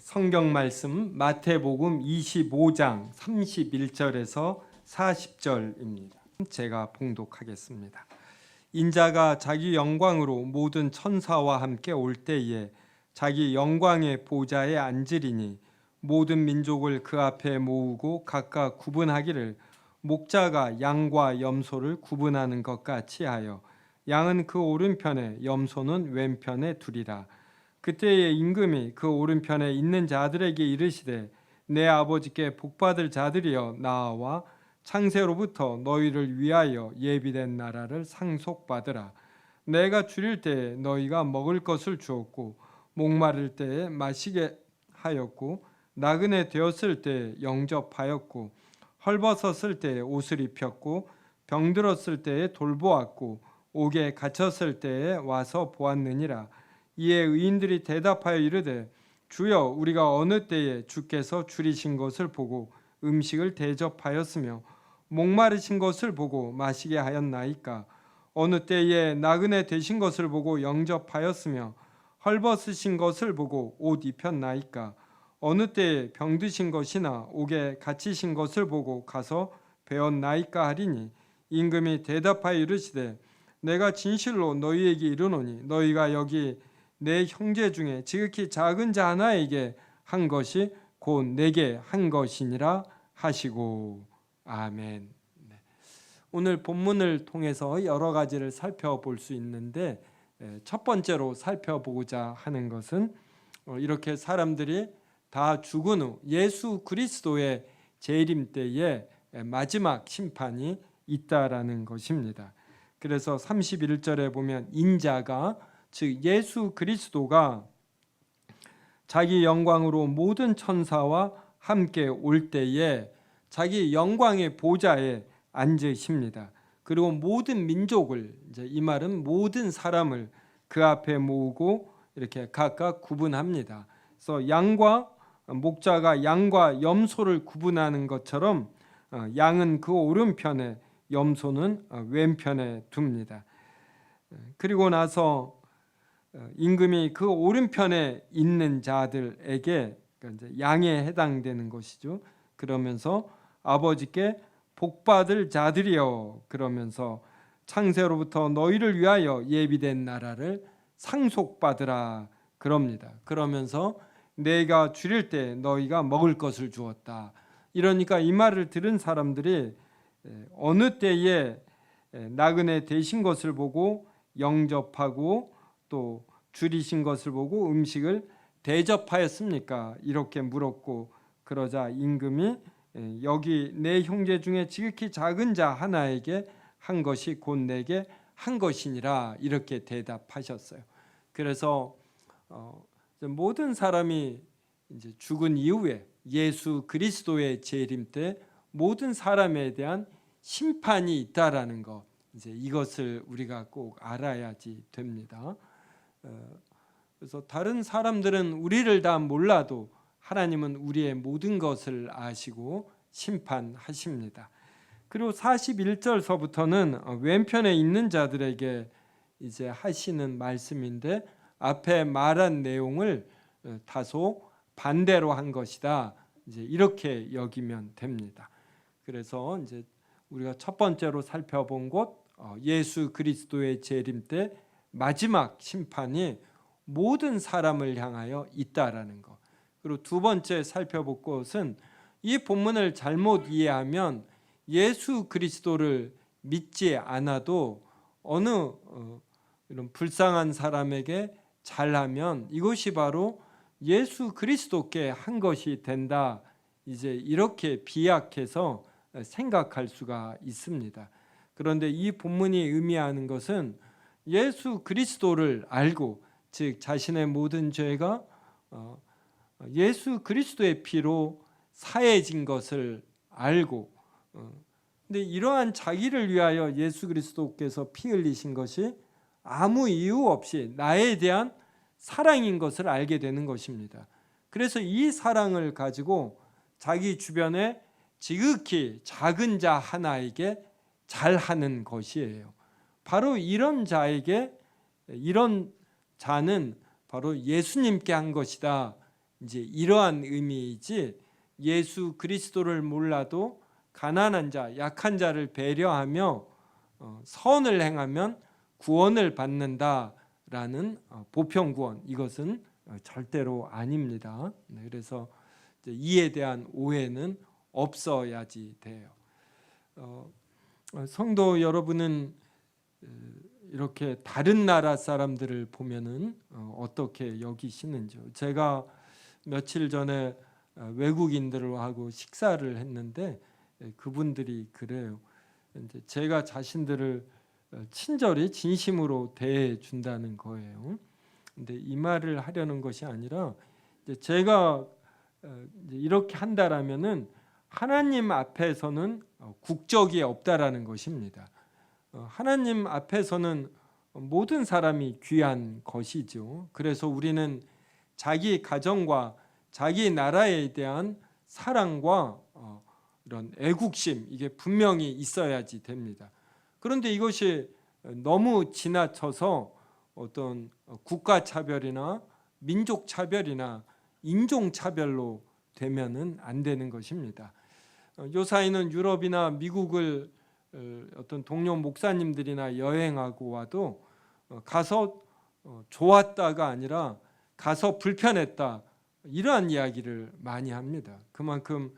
성경 말씀 마태복음 25장 31절에서 40절입니다. 제가 봉독하겠습니다. 인자가 자기 영광으로 모든 천사와 함께 올 때에 자기 영광의 보좌에 앉으리니 모든 민족을 그 앞에 모으고 각각 구분하기를 목자가 양과 염소를 구분하는 것 같이 하여 양은 그 오른편에 염소는 왼편에 두리라. 그때에 임금이 그 오른편에 있는 자들에게 이르시되 내 아버지께 복받을 자들이여 나와 창세로부터 너희를 위하여 예비된 나라를 상속받으라. 내가 줄일 때에 너희가 먹을 것을 주었고 목마를 때에 마시게 하였고 나그네 되었을 때에 영접하였고 헐벗었을 때에 옷을 입혔고 병들었을 때에 돌보았고 옥에 갇혔을 때에 와서 보았느니라. 이에 의인들이 대답하여 이르되 주여 우리가 어느 때에 주께서 줄이신 것을 보고 음식을 대접하였으며 목마르신 것을 보고 마시게 하였나이까? 어느 때에 나그네 되신 것을 보고 영접하였으며 헐벗으신 것을 보고 옷 입혔나이까? 어느 때에 병드신 것이나 옥에 갇히신 것을 보고 가서 배웠나이까 하리니 임금이 대답하여 이르시되 내가 진실로 너희에게 이르노니 너희가 여기 내 형제 중에 지극히 작은 자 하나에게 한 것이 곧 내게 한 것이니라 하시고 아멘. 오늘 본문을 통해서 여러 가지를 살펴볼 수 있는데 첫 번째로 살펴보고자 하는 것은 이렇게 사람들이 다 죽은 후 예수 그리스도의 재림 때에 마지막 심판이 있다라는 것입니다. 그래서 31절에 보면 인자가 즉 예수 그리스도가 자기 영광으로 모든 천사와 함께 올 때에 자기 영광의 보좌에 앉으십니다. 그리고 모든 민족을 이 말은 모든 사람을 그 앞에 모으고 이렇게 각각 구분합니다. 그래서 양과 목자가 양과 염소를 구분하는 것처럼 양은 그 오른편에 염소는 왼편에 둡니다. 그리고 나서 임금이 그 오른편에 있는 자들에게 양에 해당되는 것이죠. 그러면서 아버지께 복받을 자들이여 그러면서 창세로부터 너희를 위하여 예비된 나라를 상속받으라 그럽니다. 그러면서 내가 줄일 때 너희가 먹을 것을 주었다. 이러니까 이 말을 들은 사람들이 어느 때에 나그네 되신 것을 보고 영접하고 또 줄이신 것을 보고 음식을 대접하였습니까? 이렇게 물었고 그러자 임금이 여기 내 형제 중에 지극히 작은 자 하나에게 한 것이 곧 내게 한 것이니라 이렇게 대답하셨어요. 그래서 모든 사람이 이제 죽은 이후에 예수 그리스도의 재림 때 모든 사람에 대한 심판이 있다라는 것, 이제 이것을 우리가 꼭 알아야지 됩니다. 그래서 다른 사람들은 우리를 다 몰라도 하나님은 우리의 모든 것을 아시고 심판하십니다. 그리고 41절서부터는 왼편에 있는 자들에게 이제 하시는 말씀인데 앞에 말한 내용을 다소 반대로 한 것이다. 이제 이렇게 여기면 됩니다. 그래서 이제 우리가 첫 번째로 살펴본 곳 예수 그리스도의 재림 때 마지막 심판이 모든 사람을 향하여 있다라는 것. 그리고 두 번째 살펴볼 것은 이 본문을 잘못 이해하면 예수 그리스도를 믿지 않아도 어느 이런 불쌍한 사람에게 잘하면 이것이 바로 예수 그리스도께 한 것이 된다. 이제 이렇게 비약해서 생각할 수가 있습니다. 그런데 이 본문이 의미하는 것은 예수 그리스도를 알고 즉 자신의 모든 죄가 예수 그리스도의 피로 사해진 것을 알고 근데 이러한 자기를 위하여 예수 그리스도께서 피 흘리신 것이 아무 이유 없이 나에 대한 사랑인 것을 알게 되는 것입니다. 그래서 이 사랑을 가지고 자기 주변에 지극히 작은 자 하나에게 잘하는 것이에요. 바로 이런 자에게 이런 자는 바로 예수님께 한 것이다. 이제 이러한 의미이지 예수 그리스도를 몰라도 가난한 자, 약한 자를 배려하며 선을 행하면 구원을 받는다라는 보편 구원, 이것은 절대로 아닙니다. 그래서 이에 대한 오해는 없어야지 돼요. 성도 여러분은 이렇게 다른 나라 사람들을 보면은 어떻게 여기시는지요? 제가 며칠 전에 외국인들하고 식사를 했는데 그분들이 그래요. 이제 제가 자신들을 친절히 진심으로 대해 준다는 거예요. 근데 이 말을 하려는 것이 아니라 제가 이렇게 한다라면은 하나님 앞에서는 국적이 없다라는 것입니다. 하나님 앞에서는 모든 사람이 귀한 것이죠. 그래서 우리는 자기 가정과 자기 나라에 대한 사랑과 이런 애국심, 이게 분명히 있어야지 됩니다. 그런데 이것이 너무 지나쳐서 어떤 국가 차별이나 민족 차별이나 인종 차별로 되면은 안 되는 것입니다. 요사이는 유럽이나 미국을 어떤 동료 목사님들이나 여행하고 와도 가서 좋았다가 아니라 가서 불편했다, 이러한 이야기를 많이 합니다. 그만큼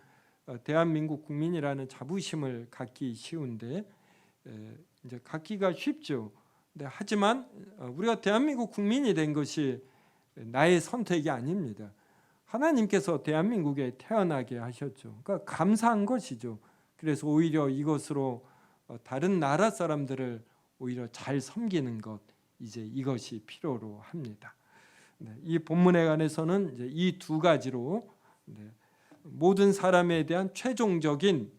대한민국 국민이라는 자부심을 갖기 쉬운데 이제 갖기가 쉽죠. 하지만 우리가 대한민국 국민이 된 것이 나의 선택이 아닙니다. 하나님께서 대한민국에 태어나게 하셨죠. 그러니까 감사한 것이죠. 그래서 오히려 이것으로 다른 나라 사람들을 오히려 잘 섬기는 것, 이제 이것이 필요로 합니다. 이 본문에 관해서는 이제 이 두 가지로 모든 사람에 대한 최종적인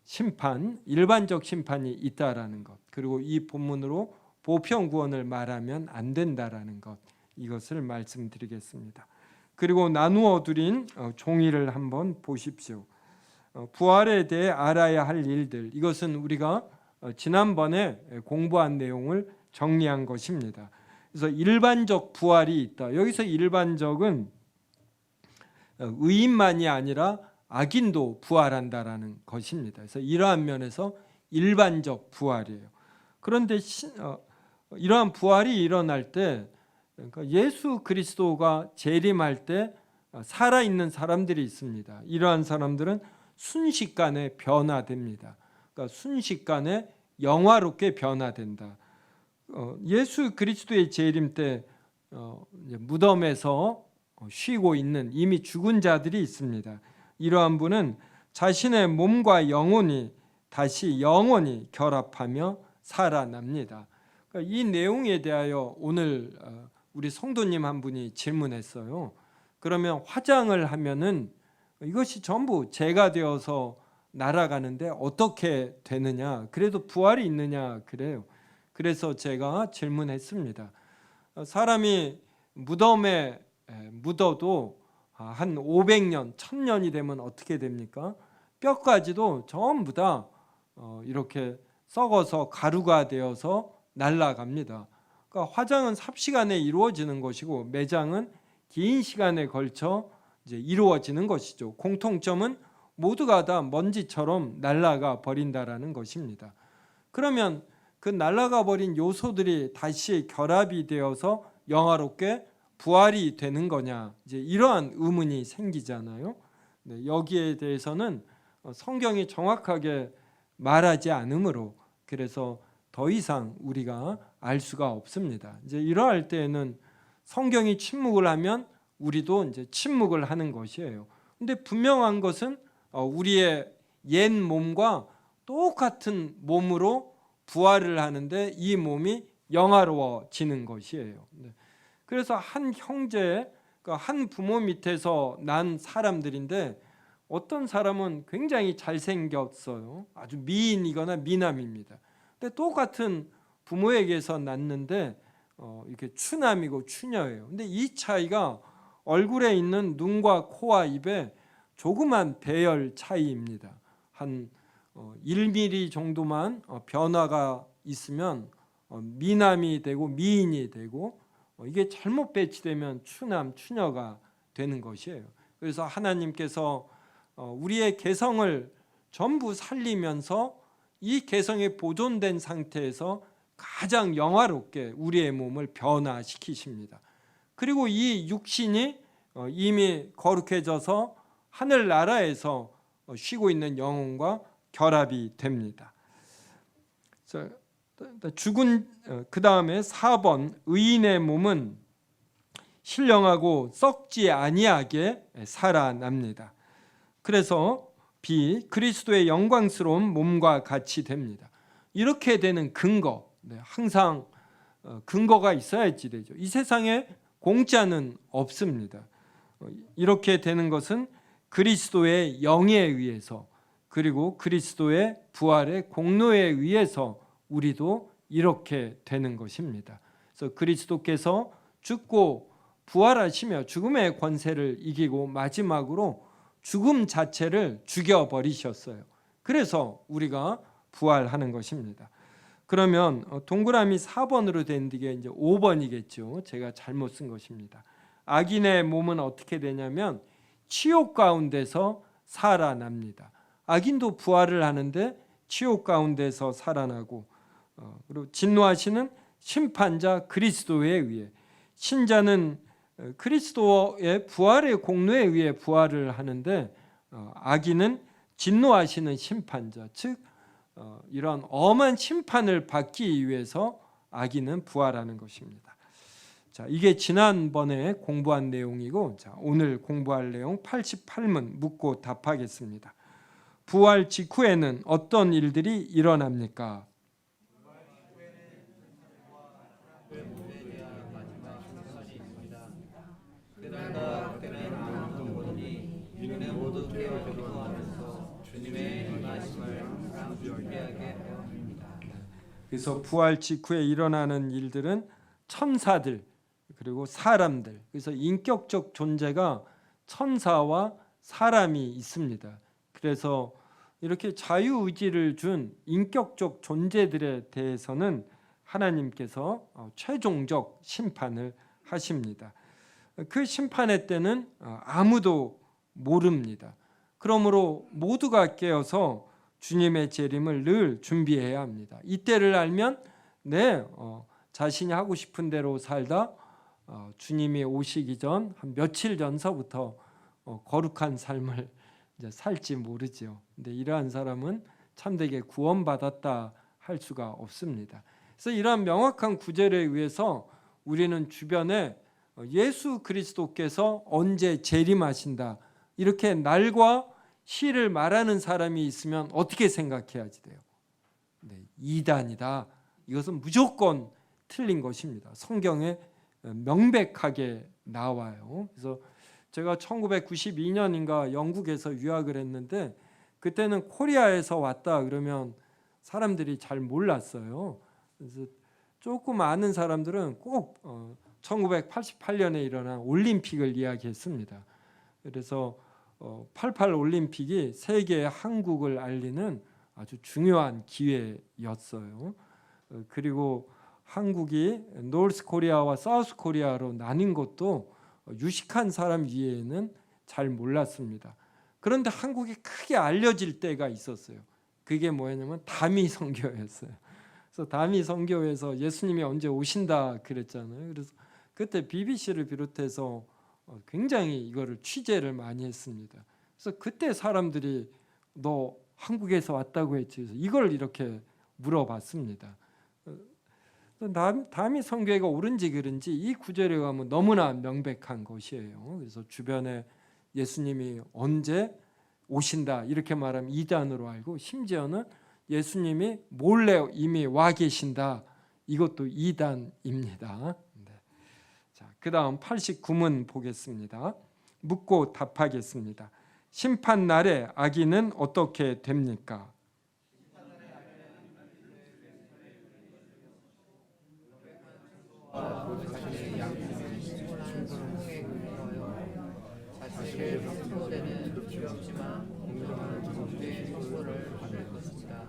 심판, 일반적 심판이 있다라는 것, 그리고 이 본문으로 보편 구원을 말하면 안 된다라는 것, 이것을 말씀드리겠습니다. 그리고 나누어 드린 종이를 한번 보십시오. 부활에 대해 알아야 할 일들, 이것은 우리가 지난번에 공부한 내용을 정리한 것입니다. 그래서 일반적 부활이 있다. 여기서 일반적은 의인만이 아니라 악인도 부활한다라는 것입니다. 그래서 이러한 면에서 일반적 부활이에요. 그런데 이러한 부활이 일어날 때, 그러니까 예수 그리스도가 재림할 때 살아있는 사람들이 있습니다. 이러한 사람들은 순식간에 변화됩니다. 그러니까 순식간에 영화롭게 변화된다. 예수 그리스도의 재림 때 무덤에서 쉬고 있는 이미 죽은 자들이 있습니다. 이러한 분은 자신의 몸과 영혼이 다시 영원히 결합하며 살아납니다. 그러니까 이 내용에 대하여 오늘 우리 성도님 한 분이 질문했어요. 그러면 화장을 하면은 이것이 전부 죄가 되어서 날아가는데 어떻게 되느냐? 그래도 부활이 있느냐? 그래요. 그래서 제가 질문했습니다. 사람이 무덤에 묻어도 한 500년, 1000년이 되면 어떻게 됩니까? 뼈까지도 전부 다 이렇게 썩어서 가루가 되어서 날아갑니다. 그러니까 화장은 삽시간에 이루어지는 것이고 매장은 긴 시간에 걸쳐 이제 이루어지는 것이죠. 공통점은 모두가 다 먼지처럼 날아가 버린다라는 것입니다. 그러면 그 날아가 버린 요소들이 다시 결합이 되어서 영화롭게 부활이 되는 거냐, 이제 이러한 의문이 생기잖아요. 여기에 대해서는 성경이 정확하게 말하지 않으므로 그래서 더 이상 우리가 알 수가 없습니다. 이제 이러할 때에는 성경이 침묵을 하면 우리도 이제 침묵을 하는 것이에요. 근데 분명한 것은 우리의 옛 몸과 똑같은 몸으로 부활을 하는데 이 몸이 영화로워지는 것이에요. 그래서 한 형제, 한 부모 밑에서 난 사람들인데 어떤 사람은 굉장히 잘생겼어요. 아주 미인이거나 미남입니다. 근데 똑같은 부모에게서 났는데 이렇게 추남이고 추녀예요. 근데 이 차이가 얼굴에 있는 눈과 코와 입에 조그만 배열 차이입니다. 한 1mm 정도만 변화가 있으면 미남이 되고 미인이 되고 이게 잘못 배치되면 추남, 추녀가 되는 것이에요. 그래서 하나님께서 우리의 개성을 전부 살리면서 이 개성이 보존된 상태에서 가장 영화롭게 우리의 몸을 변화시키십니다. 그리고 이 육신이 이미 거룩해져서 하늘나라에서 쉬고 있는 영혼과 결합이 됩니다. 죽은 그 다음에 4번 의인의 몸은 신령하고 썩지 아니하게 살아납니다. 그래서 B 그리스도의 영광스러운 몸과 같이 됩니다. 이렇게 되는 근거, 항상 근거가 있어야지 되죠. 이 세상에 공짜는 없습니다. 이렇게 되는 것은 그리스도의 영에 의해서 그리고 그리스도의 부활의 공로에 의해서 우리도 이렇게 되는 것입니다. 그래서 그리스도께서 죽고 부활하시며 죽음의 권세를 이기고 마지막으로 죽음 자체를 죽여버리셨어요. 그래서 우리가 부활하는 것입니다. 그러면 동그라미 4번으로 된 게 이제 5번이겠죠. 제가 잘못 쓴 것입니다. 악인의 몸은 어떻게 되냐면 치욕 가운데서 살아납니다. 악인도 부활을 하는데 치욕 가운데서 살아나고 그리고 진노하시는 심판자 그리스도에 의해 신자는 그리스도의 부활의 공로에 의해 부활을 하는데 악인은 진노하시는 심판자 즉 이런 엄한 심판을 받기 위해서 악인은 부활하는 것입니다. 자, 이게 지난번에 공부한 내용이고 자, 오늘 공부할 내용 88문 묻고 답하겠습니다. 부활 직후에는 어떤 일들이 일어납니까? 그래서 부활 직후에 일어나는 일들은 천사들 그리고 사람들, 그래서 인격적 존재가 천사와 사람이 있습니다. 그래서 이렇게 자유의지를 준 인격적 존재들에 대해서는 하나님께서 최종적 심판을 하십니다. 그 심판의 때는 아무도 모릅니다. 그러므로 모두가 깨어서 주님의 재림을 늘 준비해야 합니다. 이때를 알면 자신이 하고 싶은 대로 살다 주님이 오시기 전 한 며칠 전서부터 거룩한 삶을 이제 살지 모르죠. 근데 이러한 사람은 참되게 구원받았다 할 수가 없습니다. 그래서 이러한 명확한 구절에 의해서 우리는 주변에 예수 그리스도께서 언제 재림하신다 이렇게 날과 시를 말하는 사람이 있으면 어떻게 생각해야지 돼요? 이단이다. 이것은 무조건 틀린 것입니다. 성경에 명백하게 나와요. 그래서 제가 1992년인가 영국에서 유학을 했는데 그때는 코리아에서 왔다 그러면 사람들이 잘 몰랐어요. 그래서 조금 아는 사람들은 꼭 1988년에 일어난 올림픽을 이야기했습니다. 그래서 88 올림픽이 세계 한국을 알리는 아주 중요한 기회였어요. 그리고 한국이 노스 코리아와 사우스 코리아로 나뉜 것도 유식한 사람 이외에는 잘 몰랐습니다. 그런데 한국이 크게 알려질 때가 있었어요. 그게 뭐였냐면 다미 선교였어요. 그래서 다미 선교에서 예수님이 언제 오신다 그랬잖아요. 그래서 그때 BBC를 비롯해서 굉장히 이거를 취재를 많이 했습니다. 그래서 그때 사람들이 너 한국에서 왔다고 했지. 그래서 이걸 이렇게 물어봤습니다. 다미 선교회가 옳은지 그른지 이 구절에 가면 너무나 명백한 것이에요. 그래서 주변에 예수님이 언제 오신다 이렇게 말하면 이단으로 알고 심지어는 예수님이 몰래 이미 와 계신다 이것도 이단입니다. 자, 그다음 89문 보겠습니다. 묻고 답하겠습니다. 심판 날에 악인은 어떻게 됩니까? 사실 선포되는 죽지만 공정한 정죄의 선고를 받을 것입니다.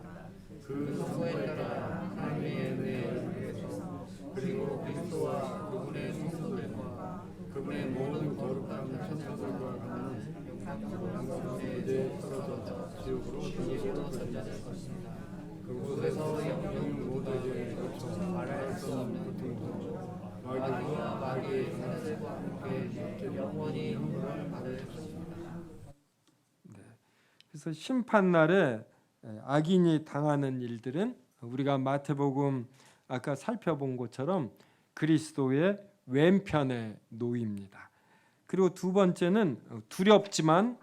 그 선고에 따라 하나님의 은혜에 의해서 그리고 그리스도와 그분의 성도들과 그분의 모든 거룩한 천사들과 같은 영광으로 무대에 떨어져 지옥으로 던져질 것입니다. 그곳에서 영영 모두에게 거쳐 말할 수 없는 고통, 마귀와 마귀의 사자들과 함께 영원히 형벌을 받을 것입니다. 그래서 심판 날에 악인이 당하는 일들은 우리가 마태복음 아까 살펴본 것처럼 그리스도의 왼편에 놓입니다. 그리고 두 번째는 두렵지만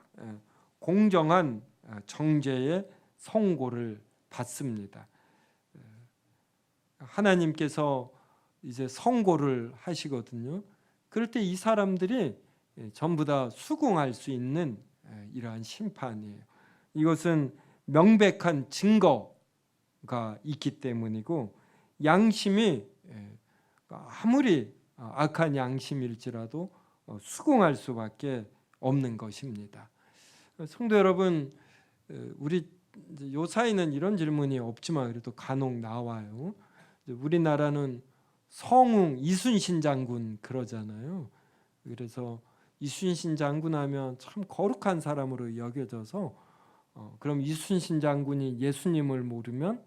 공정한 정죄의 선고를 받습니다. 하나님께서 이제 선고를 하시거든요. 그럴 때 이 사람들이 전부 다 수긍할 수 있는 이러한 심판이에요. 이것은 명백한 증거가 있기 때문이고 양심이 아무리 악한 양심일지라도 수긍할 수밖에 없는 것입니다. 성도 여러분, 우리 요 사이는 이런 질문이 없지만 그래도 간혹 나와요. 우리나라는 성웅 이순신 장군 그러잖아요. 그래서 이순신 장군 하면 참 거룩한 사람으로 여겨져서 그럼 이순신 장군이 예수님을 모르면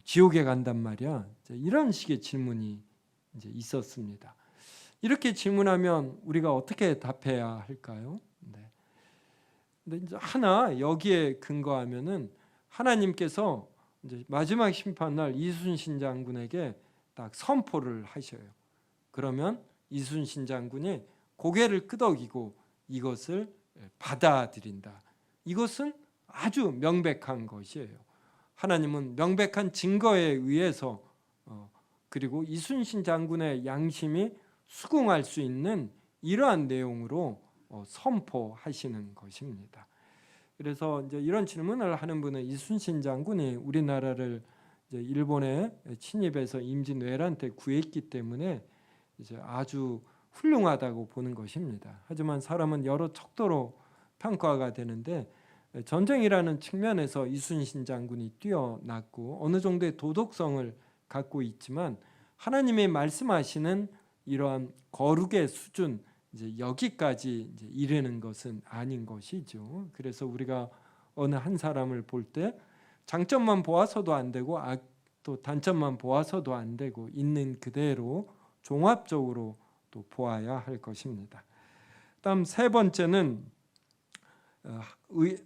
지옥에 간단 말이야. 이런 식의 질문이 이제 있었습니다. 이렇게 질문하면 우리가 어떻게 답해야 할까요? 근데 이제 하나 여기에 근거하면은 하나님께서 이제 마지막 심판날 이순신 장군에게 딱 선포를 하셔요. 그러면 이순신 장군이 고개를 끄덕이고 이것을 받아들인다. 이것은 아주 명백한 것이에요. 하나님은 명백한 증거에 의해서 그리고 이순신 장군의 양심이 수긍할 수 있는 이러한 내용으로 선포하시는 것입니다. 그래서 이제 이런 질문을 하는 분은 이순신 장군이 우리나라를 이제 일본에 침입해서 임진왜란 때 구했기 때문에 이제 아주 훌륭하다고 보는 것입니다. 하지만 사람은 여러 척도로 평가가 되는데 전쟁이라는 측면에서 이순신 장군이 뛰어났고 어느 정도의 도덕성을 갖고 있지만 하나님의 말씀하시는 이러한 거룩의 수준 이제 여기까지 이제 이르는 것은 아닌 것이죠. 그래서 우리가 어느 한 사람을 볼 때 장점만 보아서도 안 되고 또 단점만 보아서도 안 되고 있는 그대로 종합적으로 또 보아야 할 것입니다. 다음 세 번째는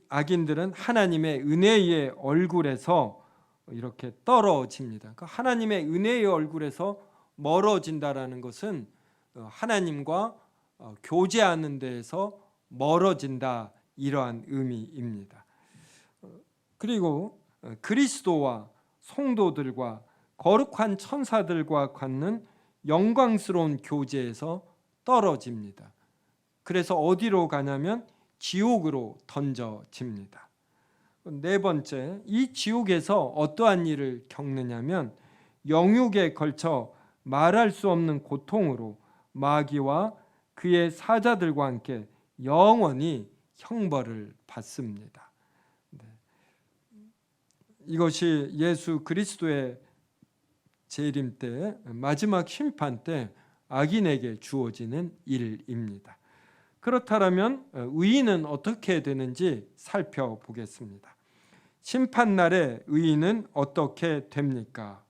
악인들은 하나님의 은혜의 얼굴에서 이렇게 떨어집니다. 그러니까 하나님의 은혜의 얼굴에서 멀어진다라는 것은 하나님과 교제하는 데에서 멀어진다 이러한 의미입니다. 그리고 그리스도와 성도들과 거룩한 천사들과 갖는 영광스러운 교제에서 떨어집니다. 그래서 어디로 가냐면 지옥으로 던져집니다. 네 번째, 이 지옥에서 어떠한 일을 겪느냐면 영육에 걸쳐 말할 수 없는 고통으로 마귀와 그의 사자들과 함께 영원히 형벌을 받습니다. 이것이 예수 그리스도의 재림 때 마지막 심판 때 악인에게 주어지는 일입니다. 그렇다면 의인은 어떻게 되는지 살펴보겠습니다. 심판날에 의인은 어떻게 됩니까?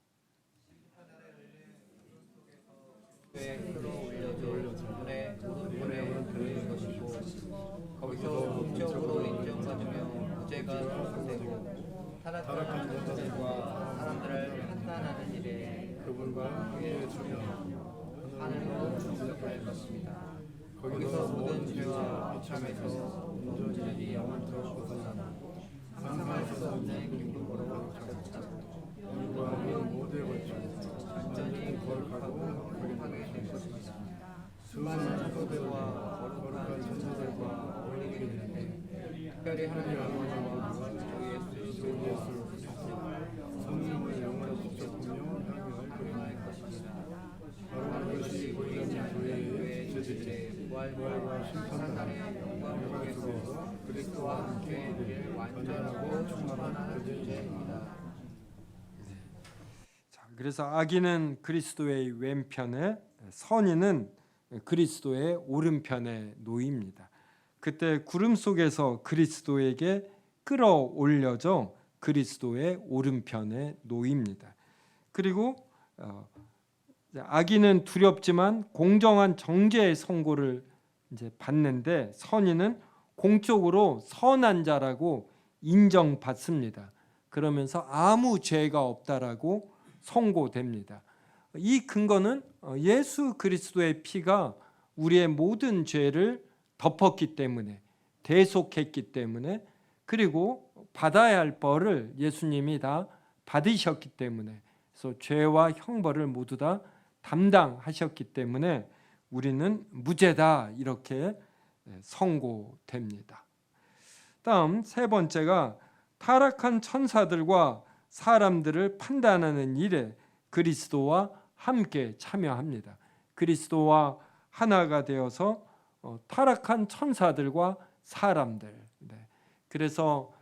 거기서 법적으로 인정받으며 무죄가 선고되고 타락한 자들과 사람들을 판단하는 일에 그분과 함께 주며 하늘로 주목할 것입니다. 거기서 모든 죄와 비참에서 온전히 영원토록 벗어나고 상상할 수 없는 기쁨으로 가득차고 영광의 모두에 걸쳐 완전히 거룩하고 거룩하게 될 것입니다. 수많은 사도들과 거룩한 천사들과 어울리게 되는데 특별히 하나님 아버지와 주 예수를 부르시고 성령을 영원히 붙잡으며 향할 것입니다. 바로 그것이 우리 교회의 죄들의 부활과 심판날의 영광 속에서 그리스도와 함께 우리를 완전하고 충만한 존재입니다. 그래서 악인은 그리스도의 왼편에 선인은 그리스도의 오른편에 놓입니다. 그때 구름 속에서 그리스도에게 끌어올려져 그리스도의 오른편에 놓입니다. 그리고 악인은 두렵지만 공정한 정죄의 선고를 이제 받는데 선인은 공적으로 선한 자라고 인정받습니다. 그러면서 아무 죄가 없다라고 선고됩니다. 이 근거는 예수 그리스도의 피가 우리의 모든 죄를 덮었기 때문에, 대속했기 때문에, 그리고 받아야 할 벌을 예수님이 다 받으셨기 때문에, 그래서 죄와 형벌을 모두 다 담당하셨기 때문에 우리는 무죄다 이렇게 선고됩니다. 다음 세 번째가 타락한 천사들과 사람들을 판단하는 일에 그리스도와 함께 참여합니다. 그리스도와 하나가 되어서 타락한 천사들과 사람들. 그래서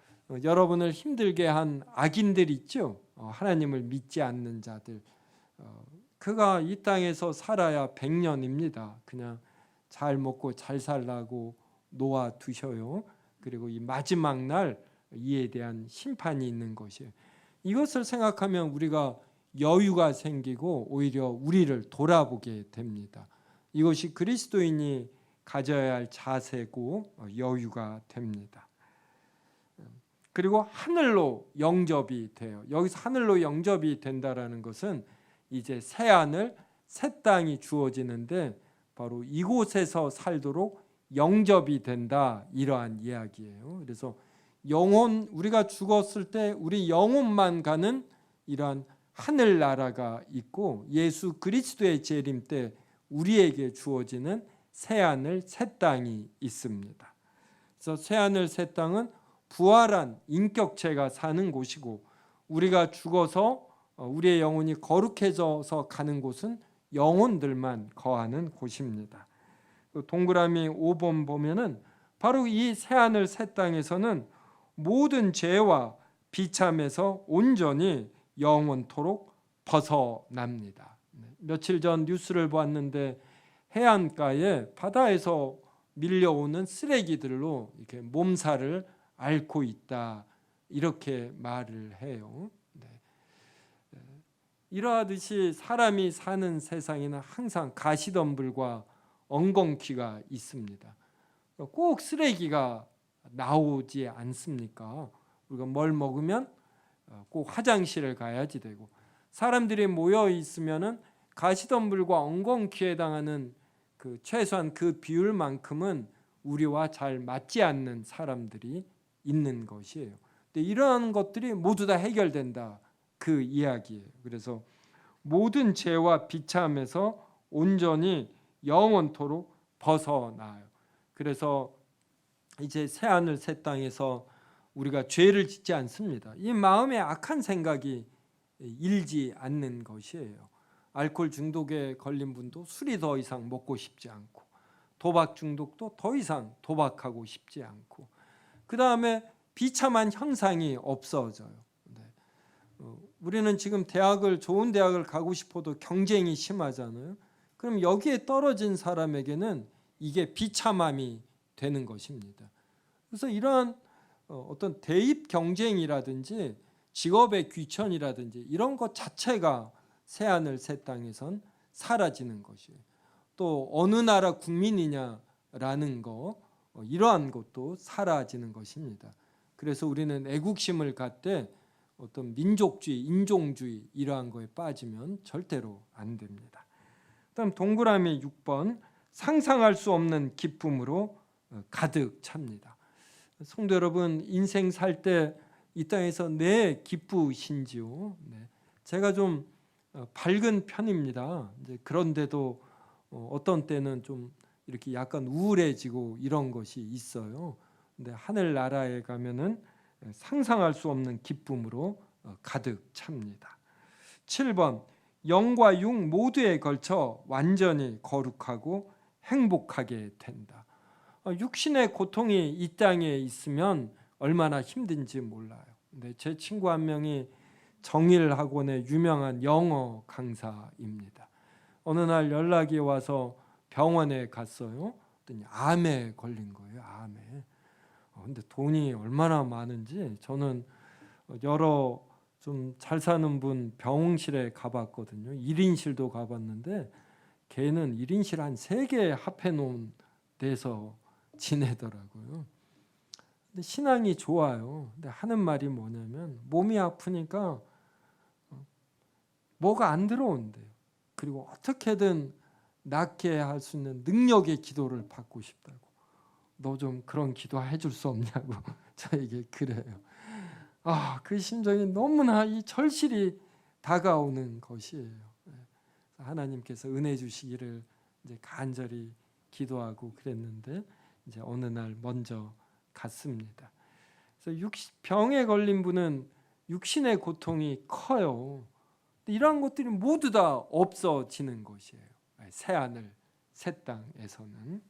여러분을 힘들게 한 악인들 있죠. 하나님을 믿지 않는 자들. 그가 이 땅에서 살아야 100년입니다. 그냥 잘 먹고 잘 살라고 놓아두셔요. 그리고 이 마지막 날 이에 대한 심판이 있는 것이에요. 이것을 생각하면 우리가 여유가 생기고 오히려 우리를 돌아보게 됩니다. 이것이 그리스도인이 가져야 할 자세고 여유가 됩니다. 그리고 하늘로 영접이 돼요. 여기서 하늘로 영접이 된다라는 것은 이제 새 하늘, 새 땅이 주어지는데 바로 이곳에서 살도록 영접이 된다 이러한 이야기예요. 그래서 영혼, 우리가 죽었을 때 우리 영혼만 가는 이러한 하늘나라가 있고 예수 그리스도의 재림 때 우리에게 주어지는 새하늘 새 땅이 있습니다. 그래서 새하늘 새 땅은 부활한 인격체가 사는 곳이고 우리가 죽어서 우리의 영혼이 거룩해져서 가는 곳은 영혼들만 거하는 곳입니다. 동그라미 5번 보면은 바로 이 새하늘 새 땅에서는 모든 죄와 비참에서 온전히 영원토록 벗어납니다. 며칠 전 뉴스를 보았는데 해안가에 바다에서 밀려오는 쓰레기들로 이렇게 몸살을 앓고 있다 이렇게 말을 해요. 이러하듯이 사람이 사는 세상에는 항상 가시덤불과 엉겅퀴가 있습니다. 꼭 쓰레기가 나오지 않습니까? 우리가 뭘 먹으면 꼭 화장실을 가야지 되고 사람들이 모여 있으면은 가시덤불과 엉겅퀴에 해당하는 그 최소한 그 비율만큼은 우리와 잘 맞지 않는 사람들이 있는 것이에요. 근데 이러한 것들이 모두 다 해결된다 그 이야기예요. 그래서 모든 죄와 비참에서 온전히 영원토록 벗어나요. 그래서 이제 새 하늘 새 땅에서 우리가 죄를 짓지 않습니다. 이 마음에 악한 생각이 일지 않는 것이에요. 알코올 중독에 걸린 분도 술이 더 이상 먹고 싶지 않고 도박 중독도 더 이상 도박하고 싶지 않고 그 다음에 비참한 현상이 없어져요. 우리는 지금 좋은 대학을 가고 싶어도 경쟁이 심하잖아요. 그럼 여기에 떨어진 사람에게는 이게 비참함이 되는 것입니다. 그래서 이러한 어떤 대입 경쟁이라든지 직업의 귀천이라든지 이런 것 자체가 새하늘 새 땅에선 사라지는 것이에요. 또 어느 나라 국민이냐라는 거 이러한 것도 사라지는 것입니다. 그래서 우리는 애국심을 갖되 어떤 민족주의, 인종주의 이러한 거에 빠지면 절대로 안 됩니다. 다음 동그라미 6번 상상할 수 없는 기쁨으로 가득 찹니다. 성도 여러분 인생 살 때 이 땅에서 내 기쁘신지요? 제가 좀 밝은 편입니다. 그런데도 어떤 때는 좀 이렇게 약간 우울해지고 이런 것이 있어요. 근데 하늘 나라에 가면은 상상할 수 없는 기쁨으로 가득 찹니다. 7번 영과 육 모두에 걸쳐 완전히 거룩하고 행복하게 된다. 육신의 고통이 이 땅에 있으면 얼마나 힘든지 몰라요. 근데 제 친구 한 명이 정일학원의 유명한 영어 강사입니다. 어느 날 연락이 와서 병원에 갔어요. 그랬더니 암에 걸린 거예요. 암에. 근데 돈이 얼마나 많은지 저는 여러 좀 잘 사는 분 병실에 가봤거든요. 1인실도 가봤는데 걔는 1인실 한 3개 합해 놓은 데서 지내더라고요. 근데 신앙이 좋아요. 근데 하는 말이 뭐냐면 몸이 아프니까 뭐가 안 들어온대요. 그리고 어떻게든 낫게 할 수 있는 능력의 기도를 받고 싶다고. 너 좀 그런 기도 해줄 수 없냐고 저에게 그래요. 그 심정이 너무나 이 절실히 다가오는 것이에요. 하나님께서 은혜 주시기를 이제 간절히 기도하고 그랬는데 이제 어느 날 먼저 갔습니다. 그래서 병에 걸린 분은 육신의 고통이 커요. 이러한 것들이 모두 다 없어지는 것이에요. 새하늘 새 땅에서는.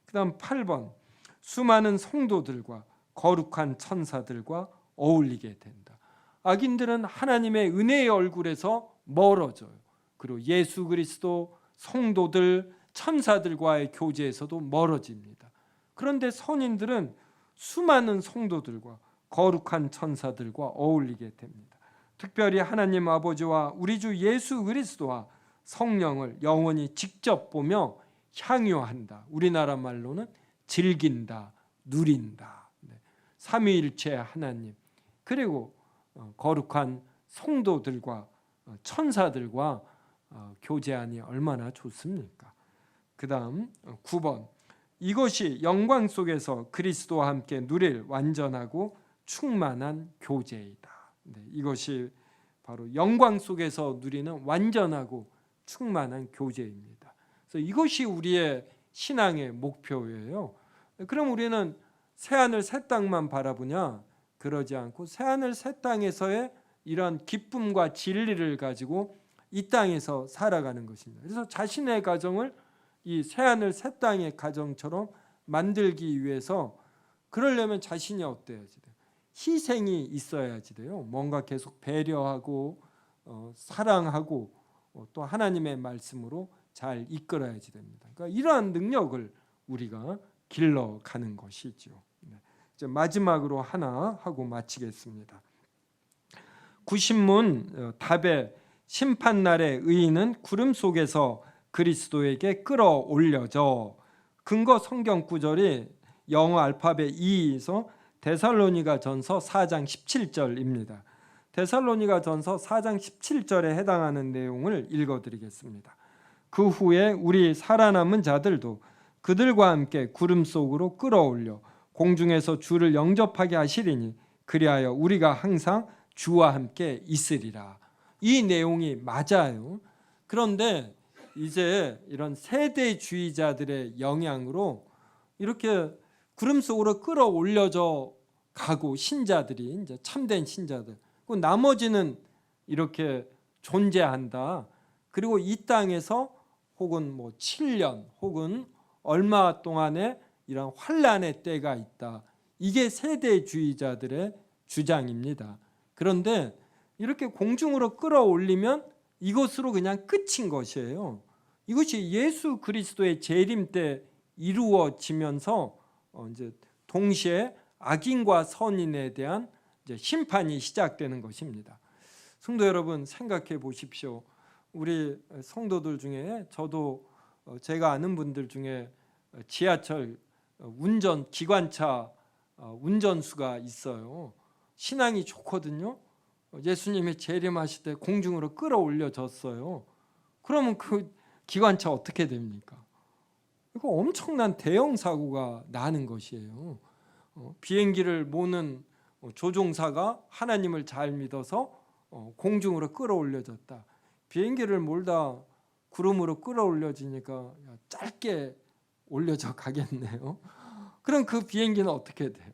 그다음 8번 수많은 성도들과 거룩한 천사들과 어울리게 된다. 악인들은 하나님의 은혜의 얼굴에서 멀어져요. 그리고 예수 그리스도 성도들 천사들과의 교제에서도 멀어집니다. 그런데 선인들은 수많은 성도들과 거룩한 천사들과 어울리게 됩니다. 특별히 하나님 아버지와 우리 주 예수 그리스도와 성령을 영원히 직접 보며 향유한다. 우리나라 말로는 즐긴다, 누린다. 삼위일체 하나님 그리고 거룩한 성도들과 천사들과 교제하니 얼마나 좋습니까? 그 다음 9번 이것이 영광 속에서 그리스도와 함께 누릴 완전하고 충만한 교제이다. 이것이 바로 영광 속에서 누리는 완전하고 충만한 교제입니다. 그래서 이것이 우리의 신앙의 목표예요. 그럼 우리는 새하늘 새 땅만 바라보냐? 그러지 않고 새하늘 새 땅에서의 이런 기쁨과 진리를 가지고 이 땅에서 살아가는 것입니다. 그래서 자신의 가정을 이 새하늘 새 땅의 가정처럼 만들기 위해서 그러려면 자신이 어때야지 돼요? 희생이 있어야지 돼요. 뭔가 계속 배려하고 사랑하고 또 하나님의 말씀으로 잘 이끌어야지 됩니다. 그러니까 이러한 능력을 우리가 길러가는 것이죠. 이제 마지막으로 하나 하고 마치겠습니다. 구신문 답에 심판날의 의인은 구름 속에서 그리스도에게 끌어올려져. 근거 성경 구절이 영어 알파벳 E에서 데살로니가전서 4장 17절입니다. 데살로니가전서 4장 17절에 해당하는 내용을 읽어드리겠습니다. 그 후에 우리 살아남은 자들도 그들과 함께 구름 속으로 끌어올려 공중에서 주를 영접하게 하시리니 그리하여 우리가 항상 주와 함께 있으리라. 이 내용이 맞아요. 그런데 이제 이런 세대주의자들의 영향으로 이렇게 구름 속으로 끌어올려져 가고 신자들이 이제 참된 신자들, 그 나머지는 이렇게 존재한다. 그리고 이 땅에서 혹은 뭐 7년 혹은 얼마 동안에 이런 환란의 때가 있다. 이게 세대주의자들의 주장입니다. 그런데 이렇게 공중으로 끌어올리면 이것으로 그냥 끝인 것이에요. 이것이 예수 그리스도의 재림 때 이루어지면서 이제 동시에 악인과 선인에 대한 이제 심판이 시작되는 것입니다. 성도 여러분 생각해 보십시오. 우리 성도들 중에 저도 제가 아는 분들 중에 지하철 운전 기관차 운전수가 있어요. 신앙이 좋거든요. 예수님이 재림하실 때 공중으로 끌어올려졌어요. 그러면 그 기관차 어떻게 됩니까? 이거 엄청난 대형 사고가 나는 것이에요. 비행기를 모는 조종사가 하나님을 잘 믿어서 공중으로 끌어올려졌다. 비행기를 몰다 구름으로 끌어올려지니까 짧게 올려져 가겠네요. 그럼 그 비행기는 어떻게 돼요?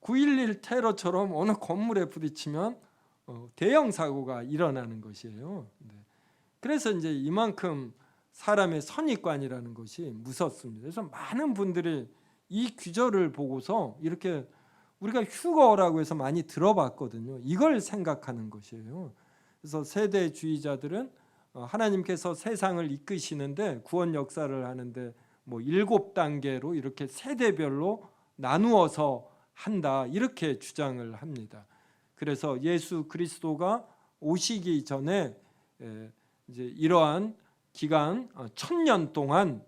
9.11 테러처럼 어느 건물에 부딪히면 대형 사고가 일어나는 것이에요. 그래서 이제 이만큼 사람의 선입관이라는 것이 무섭습니다. 그래서 많은 분들이 이 규절을 보고서 이렇게 우리가 휴거라고 해서 많이 들어봤거든요. 이걸 생각하는 것이에요. 그래서 세대주의자들은 하나님께서 세상을 이끄시는데 구원 역사를 하는데 뭐 7단계로 이렇게 세대별로 나누어서 한다 이렇게 주장을 합니다. 그래서 예수 그리스도가 오시기 전에 이제 이러한 기간 1000년 동안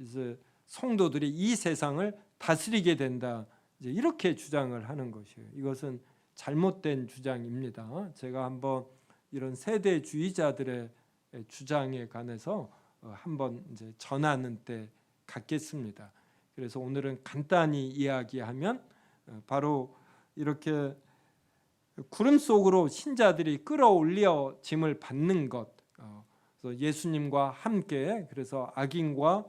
이제 성도들이 이 세상을 다스리게 된다. 이제 이렇게 주장을 하는 것이에요. 이것은 잘못된 주장입니다. 제가 한번 이런 세대주의자들의 주장에 관해서 한번 이제 전하는 때 갖겠습니다. 그래서 오늘은 간단히 이야기하면 바로 이렇게 구름 속으로 신자들이 끌어올려짐을 받는 것, 그래서 예수님과 함께 그래서 악인과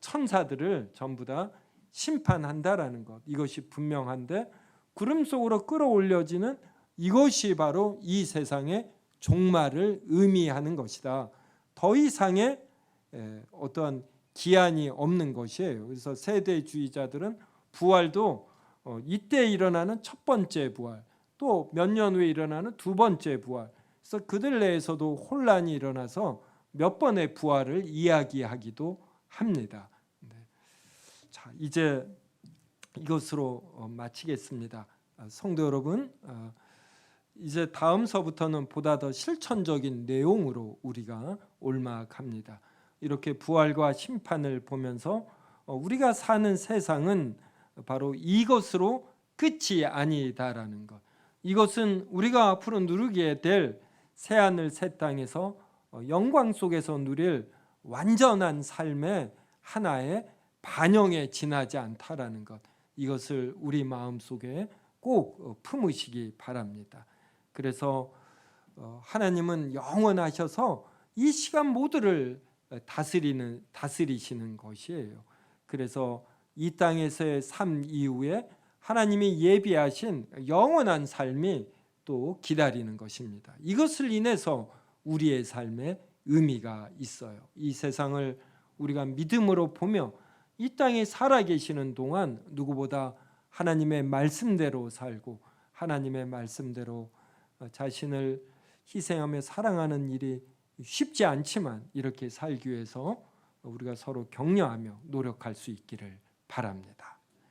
천사들을 전부 다 심판한다라는 것, 이것이 분명한데 구름 속으로 끌어올려지는 이것이 바로 이 세상의 종말을 의미하는 것이다. 더 이상의 어떠한 기한이 없는 것이에요. 그래서 세대주의자들은 부활도 이때 일어나는 첫 번째 부활, 또 몇 년 후에 일어나는 두 번째 부활, 그래서 그들 내에서도 혼란이 일어나서 몇 번의 부활을 이야기하기도 합니다. 자, 이제 이것으로 마치겠습니다. 성도 여러분, 이제 다음서부터는 보다 더 실천적인 내용으로 우리가 올막합니다. 이렇게 부활과 심판을 보면서 우리가 사는 세상은 바로 이것으로 끝이 아니다라는 것. 이것은 우리가 앞으로 누리게 될 새하늘 새 땅에서 영광 속에서 누릴 완전한 삶의 하나의 반영에 지나지 않다라는 것. 이것을 우리 마음속에 꼭 품으시기 바랍니다. 그래서 하나님은 영원하셔서 이 시간 모두를 다스리시는 것이에요. 그래서 이 땅에서의 삶 이후에 하나님이 예비하신 영원한 삶이 또 기다리는 것입니다. 이것을 인해서 우리의 삶에 의미가 있어요. 이 세상을 우리가 믿음으로 보며 이 땅에 살아계시는 동안 누구보다 하나님의 말씀대로 살고 하나님의 말씀대로 자신을 희생하며 사랑하는 일이 쉽지 않지만 이렇게 살기 위해서 우리가 서로 격려하며 노력할 수 있기를 바랍니다.